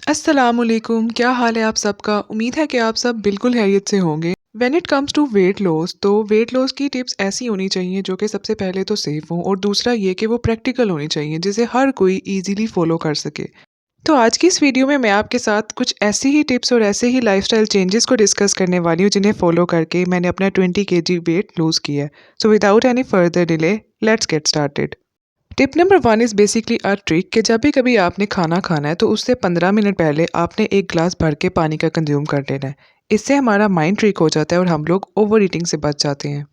अस्सलामुअलैकुम, क्या हाल है आप सबका? उम्मीद है कि आप सब बिल्कुल खैरियत से होंगे। When it comes to weight loss तो वेट लॉस की टिप्स ऐसी होनी चाहिए जो कि सबसे पहले तो सेफ हों और दूसरा ये कि वो प्रैक्टिकल होनी चाहिए जिसे हर कोई ईज़िली फ़ॉलो कर सके। तो आज की इस वीडियो में मैं आपके साथ कुछ ऐसी ही टिप्स और ऐसे ही लाइफ़स्टाइल चेंजेस को डिस्कस करने वाली हूँ जिन्हें फ़ॉलो करके मैंने अपना 20 केजी वेट लूज़ किया है। So without any further delay let's get started. Tip number 1 is basically a trick कि जब भी कभी आपने खाना खाना है तो उससे 15 मिनट पहले आपने एक ग्लास भर के पानी का कंज्यूम कर लेना है। इससे हमारा माइंड ट्रिक हो जाता है और हम लोग ओवर ईटिंग से बच जाते हैं।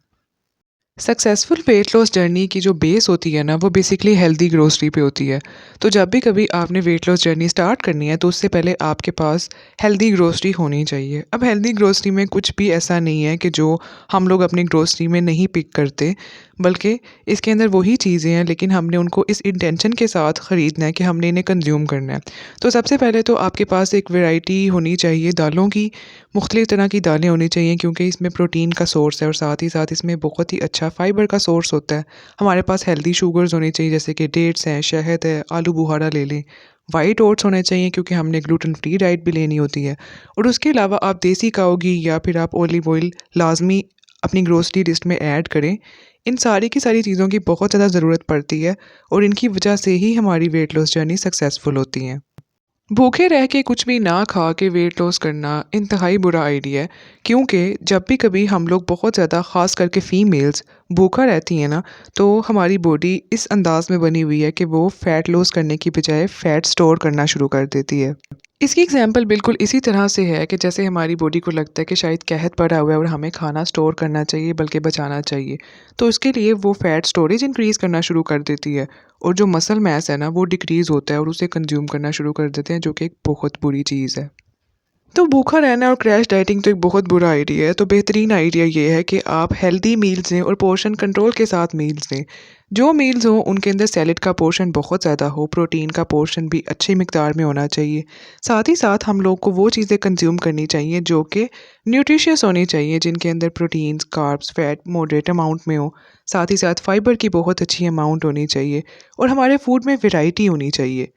सक्सेसफुल वेट लॉस जर्नी की जो बेस होती है ना वो बेसिकली हेल्दी ग्रोसरी पे होती है। तो जब भी कभी आपने वेट लॉस जर्नी स्टार्ट करनी है तो उससे पहले आपके पास हेल्दी ग्रोसरी होनी चाहिए। अब हेल्दी ग्रोसरी में कुछ भी ऐसा नहीं है कि जो हम लोग अपनी ग्रोसरी में नहीं पिक करते, बल्कि इसके अंदर वही चीज़ें हैं लेकिन हमने उनको इस इंटेंशन के साथ ख़रीदना है कि हमने इन्हें कंज्यूम करना है। तो सबसे पहले तो आपके पास एक वैरायटी होनी चाहिए दालों की, मुख्तलिफ़ तरह की दालें होनी चाहिए क्योंकि इसमें प्रोटीन का सोर्स है और साथ ही साथ इसमें बहुत ही अच्छा फाइबर का सोर्स होता है। हमारे पास हेल्दी शुगर्स होनी चाहिए जैसे कि डेट्स हैं, शहद है, आलू बुखारा ले लें। वाइट ओट्स होने चाहिए क्योंकि हमने ग्लूटेन फ्री डाइट भी लेनी होती है। और उसके अलावा आप देसी काऊ घी या फिर आप ऑलिव ऑयल लाज़मी अपनी ग्रोसरी लिस्ट में ऐड करें। इन सारी की सारी चीज़ों की बहुत ज़्यादा ज़रूरत पड़ती है और इनकी वजह से ही हमारी वेट लॉस जर्नी सक्सेसफुल होती है। भूखे रह के कुछ भी ना खा के वेट लॉस करना इंतहाई बुरा आइडिया है क्योंकि जब भी कभी हम लोग बहुत ज़्यादा ख़ास करके फ़ीमेल्स भूखा रहती हैं ना तो हमारी बॉडी इस अंदाज में बनी हुई है कि वो फ़ैट लॉस करने की बजाय फ़ैट स्टोर करना शुरू कर देती है। इसकी एग्जांपल बिल्कुल इसी तरह से है कि जैसे हमारी बॉडी को लगता है कि शायद कहत पड़ा हुआ है और हमें खाना स्टोर करना चाहिए बल्कि बचाना चाहिए। तो उसके लिए वो फ़ैट स्टोरेज इंक्रीज़ करना शुरू कर देती है और जो मसल मास है ना वो डिक्रीज़ होता है और उसे कंज्यूम करना शुरू कर देते हैं जो कि एक बहुत बुरी चीज़ है। तो भूखा रहना और क्रैश डाइटिंग तो एक बहुत बुरा आइडिया है। तो बेहतरीन आइडिया ये है कि आप हेल्दी मील्स लें और पोर्शन कंट्रोल के साथ मील्स लें। जो मील्स हों उनके अंदर सैलेड का पोर्शन बहुत ज़्यादा हो, प्रोटीन का पोर्शन भी अच्छी मिकदार में होना चाहिए। साथ ही साथ हम लोग को वो चीज़ें कंज्यूम करनी चाहिए जो कि न्यूट्रिशियस होनी चाहिए, जिनके अंदर proteins, carbs, fat moderate amount में हो। साथ ही साथ फाइबर की बहुत अच्छी अमाउंट होनी चाहिए और हमारे फूड में वैरायटी होनी चाहिए।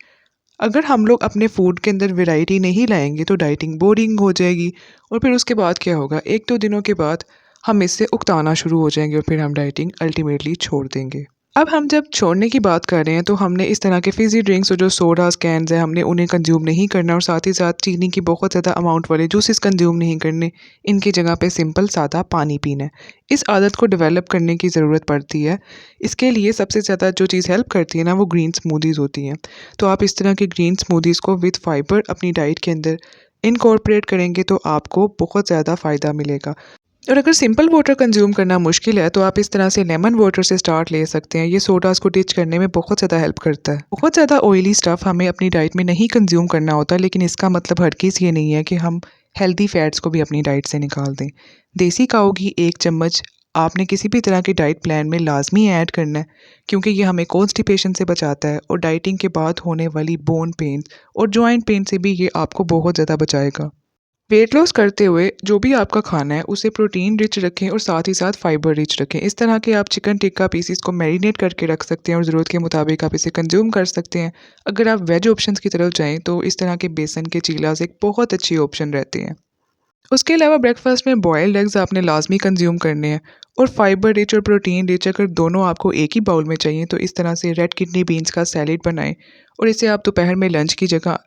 अगर हम लोग अपने फूड के अंदर वैरायटी नहीं लाएँगे तो डाइटिंग बोरिंग हो जाएगी और फिर उसके बाद क्या होगा, 1-2 दिनों के बाद हम इससे उकताना शुरू हो जाएँगे और फिर हम डाइटिंग अल्टीमेटली छोड़ देंगे। अब हम जब छोड़ने की बात कर रहे हैं तो हमने इस तरह के फ़िज़ी ड्रिंक्स और जो सोडास कैन्स हैं हमने उन्हें कंज़्यूम नहीं करना और साथ ही साथ चीनी की बहुत ज़्यादा अमाउंट वाले जूसेस कंज़्यूम नहीं करने। इनकी जगह पे सिंपल सादा पानी पीना है। इस आदत को डेवलप करने की ज़रूरत पड़ती है। इसके लिए सबसे ज़्यादा जो चीज़ हेल्प करती है ना वो ग्रीन स्मूदीज़ होती हैं। तो आप इस तरह की ग्रीन स्मूदीज़ को विद फाइबर अपनी डाइट के अंदर इनकॉर्पोरेट करेंगे तो आपको बहुत ज़्यादा फ़ायदा मिलेगा। और अगर सिंपल वाटर कंज्यूम करना मुश्किल है तो आप इस तरह से लेमन वाटर से स्टार्ट ले सकते हैं। ये सोडास को डिच करने में बहुत ज़्यादा हेल्प करता है। बहुत ज़्यादा ऑयली स्टफ़ हमें अपनी डाइट में नहीं कंज्यूम करना होता, लेकिन इसका मतलब हरगिज़ ये नहीं है कि हम हेल्दी फैट्स को भी अपनी डाइट से निकाल दें। देसी काऊ घी 1 चम्मच आपने किसी भी तरह के डाइट प्लान में लाजमी ऐड करना है क्योंकि ये हमें कॉन्स्टिपेशन से बचाता है और डाइटिंग के बाद होने वाली बोन पेन और जॉइंट पेन से भी ये आपको बहुत ज़्यादा बचाएगा। वेट लॉस करते हुए जो भी आपका खाना है उसे प्रोटीन रिच रखें और साथ ही साथ फाइबर रिच रखें। इस तरह के आप चिकन टिक्का पीसीस को मैरिनेट करके रख सकते हैं और ज़रूरत के मुताबिक आप इसे कंज्यूम कर सकते हैं। अगर आप वेज ऑप्शंस की तरफ जाएं तो इस तरह के बेसन के चीलास एक बहुत अच्छी ऑप्शन रहते हैं। उसके अलावा ब्रेकफास्ट में बॉयल्ड एग्स आपने लाजमी कंज्यूम करने हैं और फाइबर रिच और प्रोटीन रिच अगर दोनों आपको एक ही बाउल में चाहिए तो इस तरह से रेड किडनी बीन्स का सैलेड बनाएं और इसे आप दोपहर में लंच की जगह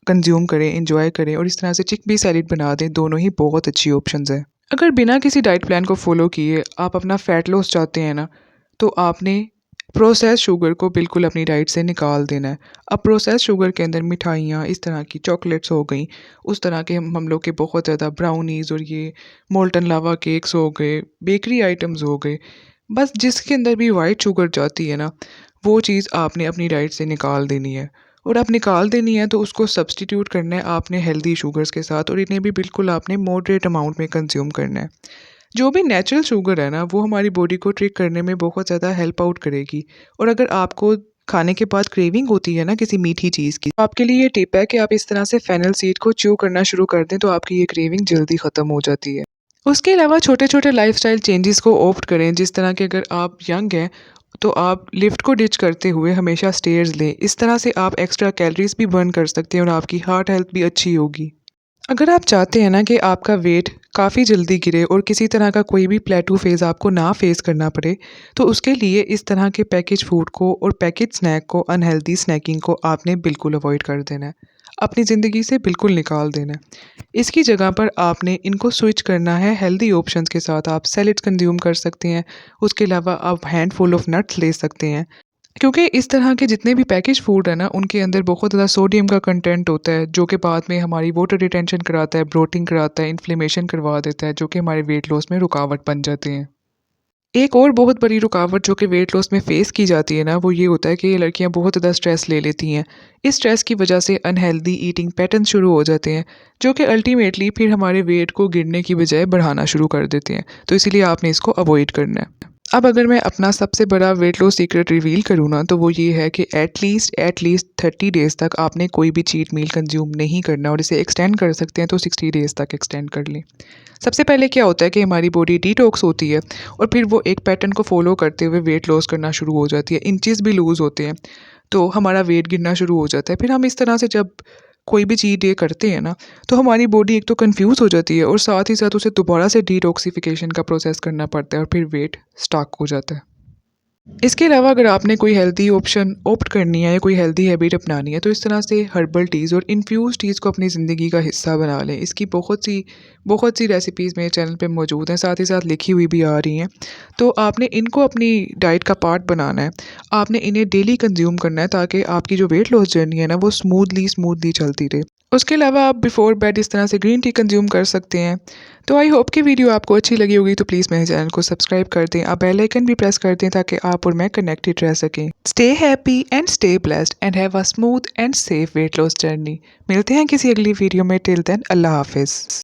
कंज्यूम करें, एंजॉय करें और इस तरह से चिकपी सैलेड बना दें। दोनों ही बहुत अच्छी ऑप्शंस हैं। अगर बिना किसी डाइट प्लान को फॉलो किए आप अपना फैट लॉस चाहते हैं ना तो आपने प्रोसेस शुगर को बिल्कुल अपनी डाइट से निकाल देना है। अब प्रोसेस शुगर के अंदर मिठाइयाँ इस तरह की चॉकलेट्स हो गई, उस तरह के हम लोग के बहुत ज़्यादा ब्राउनीज़ और ये मोल्टन लावा केक्स हो गए, बेकरी आइटम्स हो गए, बस जिसके अंदर भी वाइट शुगर जाती है ना वो चीज़ आपने अपनी डाइट से निकाल देनी है। और आप निकाल देनी है तो उसको सब्स्टिट्यूट करना है आपने हेल्दी शुगर्स के साथ और इन्हें भी बिल्कुल आपने मॉडरेट अमाउंट में कंज्यूम करना है। जो भी नेचुरल शुगर है ना वो हमारी बॉडी को ट्रिक करने में बहुत ज़्यादा हेल्प आउट करेगी। और अगर आपको खाने के बाद क्रेविंग होती है ना किसी मीठी चीज़ की, तो आपके लिए ये टिप है कि आप इस तरह से फेनल सीड को च्यू करना शुरू कर दें तो आपकी ये क्रेविंग जल्दी ख़त्म हो जाती है। उसके अलावा छोटे छोटे लाइफस्टाइल चेंजेस को ऑप्ट करें, जिस तरह के अगर आप यंग हैं तो आप लिफ्ट को डिच करते हुए हमेशा स्टेयर्स लें। इस तरह से आप एक्स्ट्रा कैलोरीज भी बर्न कर सकते हैं और आपकी हार्ट हेल्थ भी अच्छी होगी। अगर आप चाहते हैं ना कि आपका वेट काफ़ी जल्दी गिरे और किसी तरह का कोई भी प्लेटू फेज़ आपको ना फेस करना पड़े, तो उसके लिए इस तरह के पैकेज फूड को और पैकेज स्नैक को, अनहेल्दी स्नैकिंग को आपने बिल्कुल अवॉइड कर देना है। अपनी ज़िंदगी से बिल्कुल निकाल देना है। इसकी जगह पर आपने इनको स्विच करना है हेल्दी ऑप्शंस के साथ। आप सैलेड्स कंज्यूम कर सकते हैं, उसके अलावा आप हैंडफुल ऑफ नट्स ले सकते हैं। क्योंकि इस तरह के जितने भी पैकेज फूड है ना, उनके अंदर बहुत ज़्यादा सोडियम का कंटेंट होता है, जो कि बाद में हमारी वाटर रिटेंशन कराता है, ब्लोटिंग कराता है, इन्फ्लेमेशन करवा देता है, जो कि हमारे वेट लॉस में रुकावट बन जाते हैं। एक और बहुत बड़ी रुकावट जो कि वेट लॉस में फेस की जाती है ना, वो ये होता है कि ये लड़कियां बहुत ज़्यादा स्ट्रेस ले लेती हैं। इस स्ट्रेस की वजह से अनहेल्दी ईटिंग पैटर्न शुरू हो जाते हैं, जो कि अल्टीमेटली फिर हमारे वेट को गिरने की बजाय बढ़ाना शुरू कर देते हैं। तो इसीलिए आपने इसको अवॉइड करना है। अब अगर मैं अपना सबसे बड़ा वेट लॉस सीक्रेट रिवील करूँ ना, तो वो ये है कि एटलीस्ट 30 डेज़ तक आपने कोई भी चीट मील कंज्यूम नहीं करना, और इसे एक्सटेंड कर सकते हैं तो 60 डेज़ तक एक्सटेंड कर लें। सबसे पहले क्या होता है कि हमारी बॉडी डिटॉक्स होती है और फिर वो एक पैटर्न को फॉलो करते हुए वेट लॉस करना शुरू हो जाती है। इंचेस भी लूज़ होते हैं, तो हमारा वेट गिरना शुरू हो जाता है। फिर हम इस तरह से जब कोई भी चीट डे करते हैं ना, तो हमारी बॉडी एक तो कंफ्यूज हो जाती है और साथ ही साथ उसे दोबारा से डिटॉक्सिफिकेशन का प्रोसेस करना पड़ता है और फिर वेट स्टक हो जाता है। इसके अलावा अगर आपने कोई हेल्दी ऑप्शन ऑप्ट करनी है या कोई हेल्दी हैबिट अपनानी है, तो इस तरह से हर्बल टीज़ और इन्फ्यूज़ टीज़ को अपनी ज़िंदगी का हिस्सा बना लें। इसकी बहुत सी रेसिपीज़ मेरे चैनल पे मौजूद हैं, साथ ही साथ लिखी हुई भी आ रही हैं। तो आपने इनको अपनी डाइट का पार्ट बनाना है। आपने इन्हें डेली कंज्यूम करना है, ताकि आपकी जो वेट लॉस जर्नी है ना, वो स्मूथली चलती रहे। उसके अलावा आप बिफोर बेड इस तरह से ग्रीन टी कंज्यूम कर सकते हैं। तो आई होप कि वीडियो आपको अच्छी लगी होगी, तो प्लीज़ मेरे चैनल को सब्सक्राइब कर दें। आप बेल आइकन भी प्रेस कर दें ताकि आप और मैं कनेक्टेड रह सकें। Stay happy and stay blessed and have a smooth and safe weight loss journey. मिलते हैं किसी अगली वीडियो में। टिल देन, अल्लाह हाफिज़।